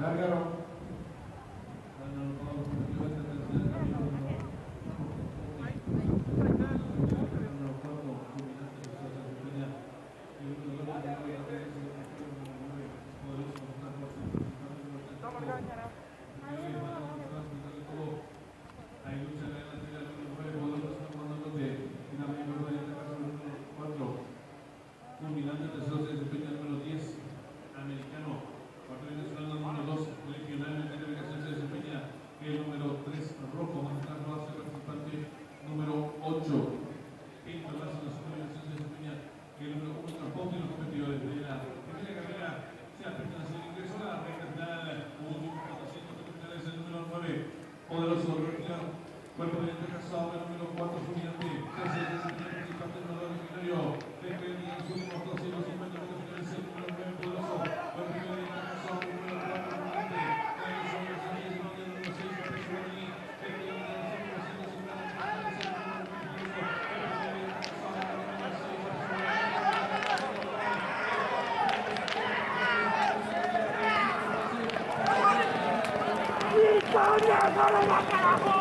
Lárgalo. Hay lucha en la delantera número 9, poderoso comandante, finalmente número 4, culminante tercero se desempeña el número 10, americano, cuarto nacional número 2, regional en delegación se desempeña el número 3, rojo, más atrás va a ser participante número 8, quinto plazo de su delegación se desempeña el número 1, transporte y los competidores de la primera carrera se apretan a hacer ingreso a la recta final, último 400 capitales el número 9. Poderoso Regional, cuerpo de casado, el número 4, fulminante, tercer participante del número originario, defendía en sus últimos 250 metros finales, el número 9, Poderoso, cuerpo de casado, el número 4, fulminante, realizó el número 6, Pesuani, defendía en sus últimos 150 finales, el número 9, Poderoso, cuerpo de casado, el número 6, ¡Victoria, carajo!